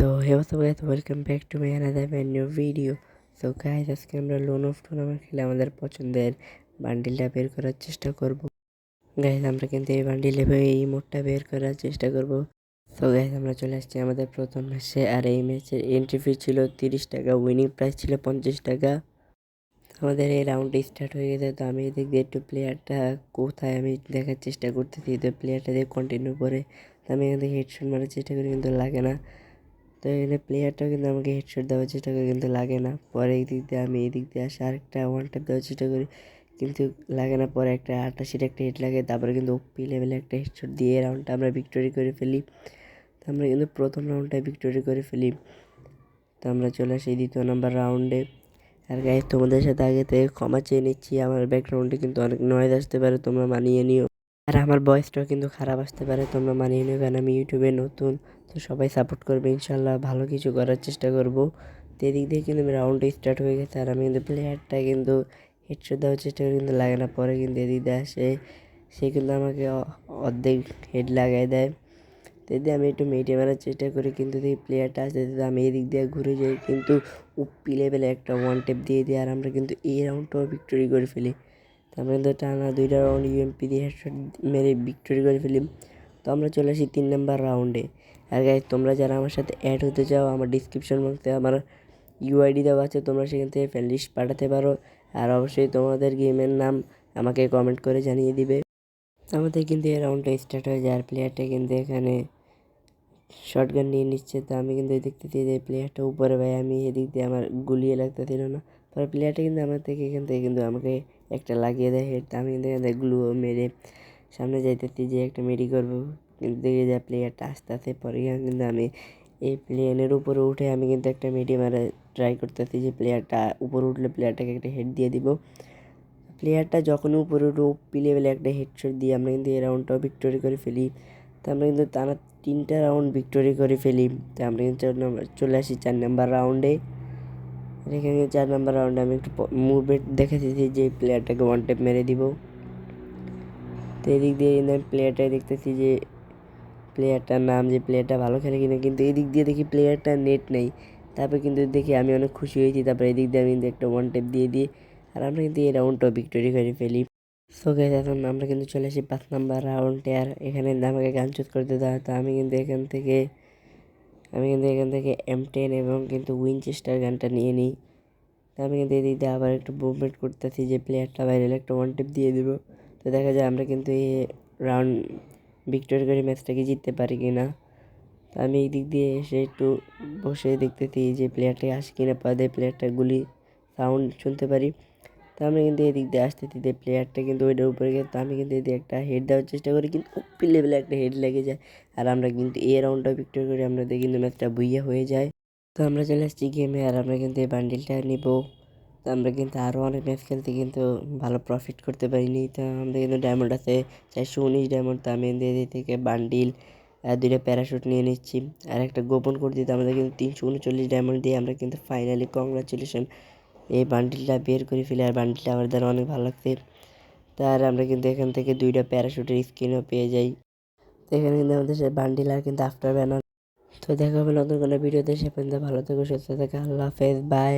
So hey what's up guys, welcome back to my another brand new video. So guys, আজকে আমরা loan of tournament খেলে আমাদের পছন্দের বান্ডিলটা বের করার চেষ্টা করব। গাইজ আমরা কিন্তু এই বান্ডিলে এই মোডটা বের করার চেষ্টা করব। সো গাইজ আমরা চলে আসছি আমাদের প্রথম ম্যাচে, আর এই ম্যাচের এন্ট্রি ফি ছিল 30 টাকা, উইনিং প্রাইস ছিল 50 টাকা। আমাদের এই রাউন্ডে স্টার্ট হয়ে গেছে। তো আমি এদিক দিয়ে একটু প্লেয়ারটা কোথায় আমি দেখার চেষ্টা করতেছি, তো প্লেয়ারটা দিয়ে কন্টিনিউ করে আমি এখান থেকে হেডশট মারার চেষ্টা করি কিন্তু লাগে না। তো এখানে প্লেয়ারটাও কিন্তু আমাকে হেডশট দেওয়ার চেষ্টা করে কিন্তু লাগে না। পরে এই দিক দিয়ে আমি এই দিক দিয়ে আসে আরেকটা ওয়ান ট্যাপ দেওয়ার চেষ্টা করি কিন্তু লাগে না। পরে একটা 88 একটা হেড লাগে, তারপরে কিন্তু ওপি লেভেলে একটা হেডশট দিয়ে রাউন্ডটা আমরা ভিক্টোরি করে ফেলি। তো আমরা কিন্তু প্রথম রাউন্ডটায় ভিক্টোরি করে ফেলি। তো আমরা চলে আসি দ্বিতীয় নাম্বার রাউন্ডে। আর গাইজ তোমাদের সাথে আগে থেকে ক্ষমা চেয়ে নিচ্ছি, আমার ব্যাকগ্রাউন্ডে কিন্তু অনেক নয়েজ আসতে পারে, তোমরা মানিয়ে নিও। আর আমার ভয়েসটাও কিন্তু খারাপ আসতে পারে, তোমরা মানিয়ে নিও, কারণ আমি ইউটিউবে নতুন। তো সবাই সাপোর্ট করবে, ইনশাল্লাহ ভালো কিছু করার চেষ্টা করব। তো এদিক দিয়ে কিন্তু রাউন্ডে স্টার্ট হয়ে গেছে, আর আমি কিন্তু প্লেয়ারটা কিন্তু হেডশট দেওয়ার চেষ্টা করি কিন্তু লাগে না। পরে কিন্তু এদিক দিয়ে আসে, সে কিন্তু আমাকে অর্ধেক হেড লাগাই দেয়। তো এদিকে আমি একটু মেটে মারার চেষ্টা করি কিন্তু এই প্লেয়ারটা আসতে আমি এদিক দিয়ে ঘুরে যাই কিন্তু উপি লেভেলে একটা ওয়ান টেপ দিয়ে দিই, আর আমরা কিন্তু এই রাউন্ডটাও ভিক্টোরি করে ফেলি। তো আমরা কিন্তু টানা 2টা রাউন্ড ইউএমপি দিয়ে হেডশট মেরে ভিক্টোরি করে ফেলি। তো আমরা চলে আসি 3 নাম্বার রাউন্ডে। আর গাইজ তোমরা যারা আমার সাথে অ্যাড হতে চাও, আমার ডিসক্রিপশন বক্সে আমার ইউআইডি দেওয়া আছে, তোমরা সেখান থেকে ফ্রেন্ড লিস্ট পাঠাতে পারো। আর অবশ্যই তোমাদের গেমের নাম আমাকে কমেন্ট করে জানিয়ে দিবে। আমাদের কিন্তু এই রাউন্ডটা স্টার্ট হয়ে যায়, আর প্লেয়ারটা কিন্তু এখানে শর্টগান নিয়ে নিচ্ছে। তো আমি কিন্তু দেখতেছি যে প্লেয়ারটা উপরে, ভাই আমি এদিক দিয়ে আমার গুলিয়ে লাগতেছিল না। পরে প্লেয়ারটা কিন্তু আমার থেকে এখান থেকে কিন্তু আমাকে একটা লাগিয়ে দেয় হেড। আমি কিন্তু এখান থেকে গ্লু মেরে সামনে যাইতেছি যে একটা মেডি করবো, কিন্তু দেখে যায় প্লেয়ারটা আস্তে আস্তে। পরে কিন্তু আমি এই প্লেনের উপরে উঠে আমি কিন্তু একটা মেডি মারা ট্রাই করতেছি যে প্লেয়ারটা উপরে উঠলে প্লেয়ারটাকে একটা হেড দিয়ে দিব। প্লেয়ারটা যখনই উপরে উঠে ওপি লেভেলে একটা হেডশট দিয়ে আমরা কিন্তু এই রাউন্ডটাও ভিক্টোরি করে ফেলি। তো আমরা কিন্তু টানা 3টা রাউন্ড ভিক্টোরি করে ফেলি। তো আমরা কিন্তু চলে আসি 4 নাম্বার রাউন্ডে। এখানে 4 নাম্বার রাউন্ডে আমি একটু মুভমেন্ট দেখেছি যে প্লেয়ারটাকে ওয়ান ট্যাপ মেরে দিব। তো এদিক দিয়ে কিন্তু আমি প্লেয়ারটাই দেখতেছি যে প্লেয়ারটার নাম, যে প্লেয়ারটা ভালো খেলে কিনা, কিন্তু এদিক দিয়ে দেখি প্লেয়ারটার নেট নেই। তারপর কিন্তু দেখি আমি অনেক খুশি হয়েছি। তারপরে এদিক দিয়ে আমি কিন্তু একটা ওয়ান ট্যাপ দিয়ে দিই, আর আমরা কিন্তু এই রাউন্ডটাও ভিক্টোরি করে ফেলি। সো গাইস এখন আমরা কিন্তু চলে আসি 5 নাম্বার রাউন্ডে। আর এখানে আমাকে গান চুজ করতে দেওয়া, তো আমি কিন্তু এখান থেকে M10 এবং কিন্তু উইনচেস্টার গানটা নিয়ে নিই। তো আমি কিন্তু এদিক দিয়ে আবার একটু মুভমেন্ট করতেছি যে প্লেয়ারটা বাইরে একটা ওয়ান টিপ দিয়ে দেবো। তো দেখা যায় আমরা কিন্তু এই রাউন্ড ভিক্টোরি করে ম্যাচটাকে জিততে পারি কি না। তো আমি এই দিক দিয়ে এসে একটু বসে দেখতেছি যে প্লেয়ারটা আসে কিনা, পাদে প্লেয়ারটা গুলি সাউন্ড শুনতে পারি। তো আমি কিন্তু এদিক দিয়ে আসতেছি যে প্লেয়ারটা কিন্তু ওইটার উপরে গেছে। তো আমি কিন্তু এদিকে একটা হেড দেওয়ার চেষ্টা করি কিন্তু ওপি লেভেলে একটা হেড লেগে যায়, আর আমরা কিন্তু এই রাউন্ডটা ভিক্টোরি করি, আমরা কিন্তু ম্যাচটা বুইয়া হয়ে যায়। তো আমরা চলে আসছি গেমে, আর আমরা কিন্তু এই বান্ডিলটা নিব। তো আমরা কিন্তু আরও অনেক ম্যাচ খেলতে কিন্তু ভালো প্রফিট করতে পারিনি। তো আমাদের কিন্তু ডায়মন্ড আছে 419 ডায়মন্ড। তো আমি এদিক থেকে বান্ডিল 2টা প্যারাশুট নিয়ে নিচ্ছি, আর একটা গোপন করে দিতে আমাদের কিন্তু 339 ডায়মন্ড দিয়ে আমরা কিন্তু ফাইনালি কংগ্রাচুলেশন এই বান্ডিলটা বের করে ফেলি। আর বান্ডিলটা আমার দ্বারা অনেক ভালো লাগছে। তার আমরা কিন্তু এখান থেকে 2টা প্যারাশুটের স্কিনও পেয়ে যাই। তো এখানে কিন্তু আমাদের সে বান্ডিল আর কিন্তু আফটার ব্যানার। তো দেখা হবে নতুন কোনো ভিডিওতে, সে পর্যন্ত ভালো থেকো, সুস্থ থেকো, আল্লাহ হাফেজ, বাই।